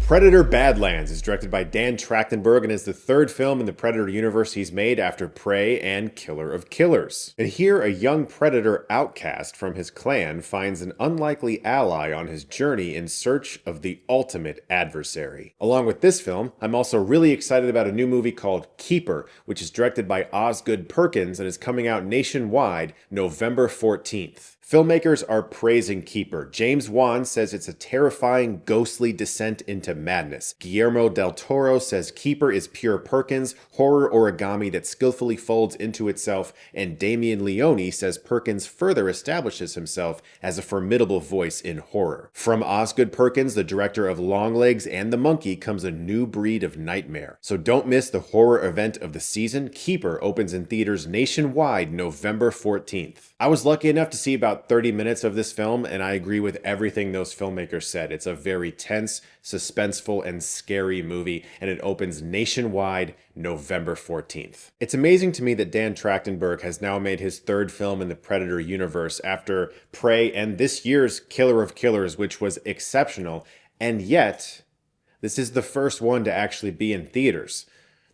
Predator Badlands is directed by Dan Trachtenberg and is the third film in the Predator universe he's made after Prey and Killer of Killers. And here, a young Predator outcast from his clan finds an unlikely ally on his journey in search of the ultimate adversary. Along with this film, I'm also really excited about a new movie called Keeper, which is directed by Osgood Perkins and is coming out nationwide November 14th. Filmmakers are praising Keeper. James Wan says it's a terrifying, ghostly descent into madness. Guillermo del Toro says Keeper is pure Perkins, horror origami that skillfully folds into itself, and Damien Leone says Perkins further establishes himself as a formidable voice in horror. From Osgood Perkins, the director of Longlegs and The Monkey, comes a new breed of nightmare. So don't miss the horror event of the season. Keeper opens in theaters nationwide November 14th. I was lucky enough to see about 30 minutes of this film, and I agree with everything those filmmakers said. It's a very tense, suspenseful, and scary movie, and it opens nationwide November 14th. It's amazing to me that Dan Trachtenberg has now made his third film in the Predator universe after Prey and this year's Killer of Killers, which was exceptional, and yet this is the first one to actually be in theaters.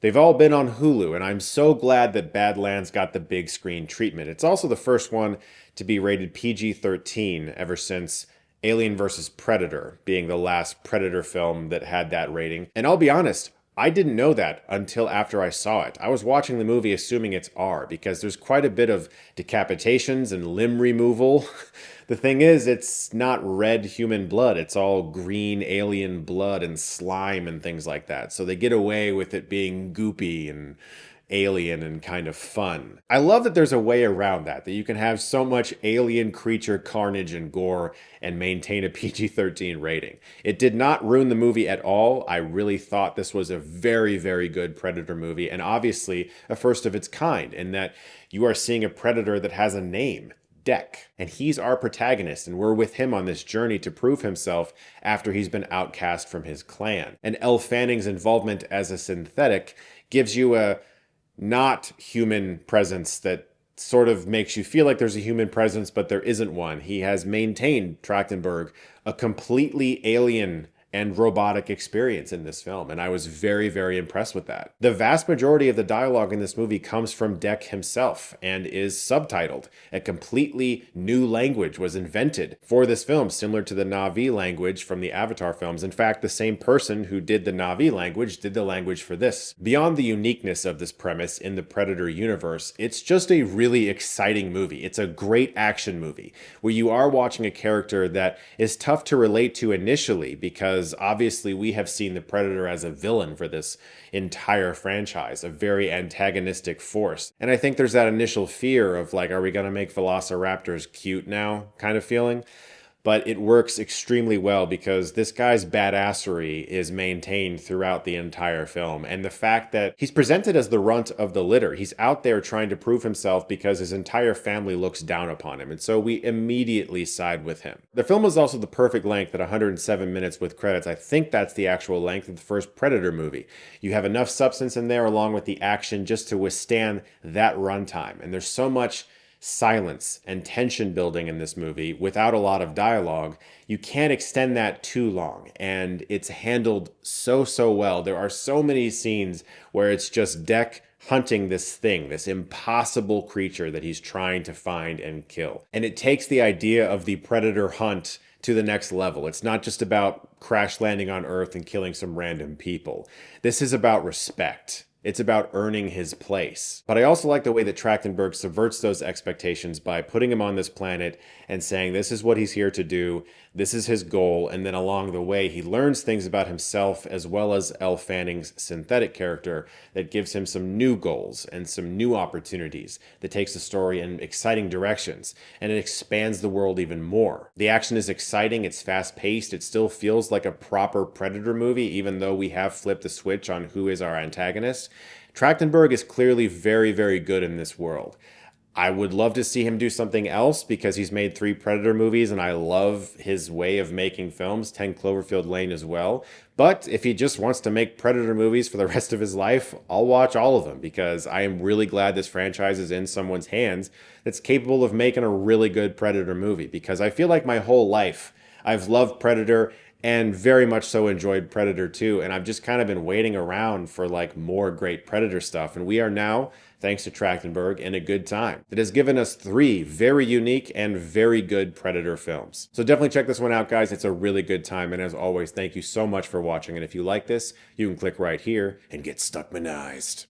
They've all been on Hulu, and I'm so glad that Badlands got the big screen treatment. It's also the first one to be rated PG-13 ever since Alien vs. Predator, being the last Predator film that had that rating. And I'll be honest, I didn't know that until after I saw it. I was watching the movie assuming it's R, because there's quite a bit of decapitations and limb removal. The thing is, it's not red human blood. It's all green alien blood and slime and things like that. So they get away with it being goopy and alien and kind of fun. I love that there's a way around that you can have so much alien creature carnage and gore and maintain a PG-13 rating. It did not ruin the movie at all. I really thought this was a very, very good Predator movie, and obviously a first of its kind in that you are seeing a Predator that has a name. Deck, and he's our protagonist, and we're with him on this journey to prove himself after he's been outcast from his clan. And Elle Fanning's involvement as a synthetic gives you a not human presence that sort of makes you feel like there's a human presence, but there isn't one. He has maintained, Trachtenberg, a completely alien and robotic experience in this film, and I was very, very impressed with that. The vast majority of the dialogue in this movie comes from Deck himself and is subtitled. A completely new language was invented for this film, similar to the Na'vi language from the Avatar films. In fact, the same person who did the Na'vi language did the language for this. Beyond the uniqueness of this premise in the Predator universe, it's just a really exciting movie. It's a great action movie where you are watching a character that is tough to relate to initially, because obviously we have seen the Predator as a villain for this entire franchise, a very antagonistic force. And I think there's that initial fear of like, are we going to make velociraptors cute now kind of feeling? But it works extremely well because this guy's badassery is maintained throughout the entire film. And the fact that he's presented as the runt of the litter, he's out there trying to prove himself because his entire family looks down upon him. And so we immediately side with him. The film is also the perfect length at 107 minutes with credits. I think that's the actual length of the first Predator movie. You have enough substance in there along with the action just to withstand that runtime. And there's so much silence and tension building in this movie without a lot of dialogue. You can't extend that too long, and it's handled so well. There are so many scenes where it's just Deck hunting this thing, this impossible creature that he's trying to find and kill. And it takes the idea of the Predator hunt to the next level. It's not just about crash landing on Earth and killing some random people. This is about respect. It's about earning his place. But I also like the way that Trachtenberg subverts those expectations by putting him on this planet and saying this is what he's here to do, this is his goal, and then along the way he learns things about himself as well as Elle Fanning's synthetic character that gives him some new goals and some new opportunities that takes the story in exciting directions, and it expands the world even more. The action is exciting, it's fast-paced, it still feels like a proper Predator movie even though we have flipped the switch on who is our antagonist. Trachtenberg is clearly very, very good in this world. I would love to see him do something else because he's made 3 Predator movies and I love his way of making films, 10 Cloverfield Lane as well. But if he just wants to make Predator movies for the rest of his life, I'll watch all of them because I am really glad this franchise is in someone's hands that's capable of making a really good Predator movie, because I feel like my whole life I've loved Predator and very much so enjoyed Predator 2. And I've just kind of been waiting around for like more great Predator stuff. And we are now, thanks to Trachtenberg, in a good time. It has given us 3 very unique and very good Predator films. So definitely check this one out, guys. It's a really good time. And as always, thank you so much for watching. And if you like this, you can click right here and get Stuckmanized.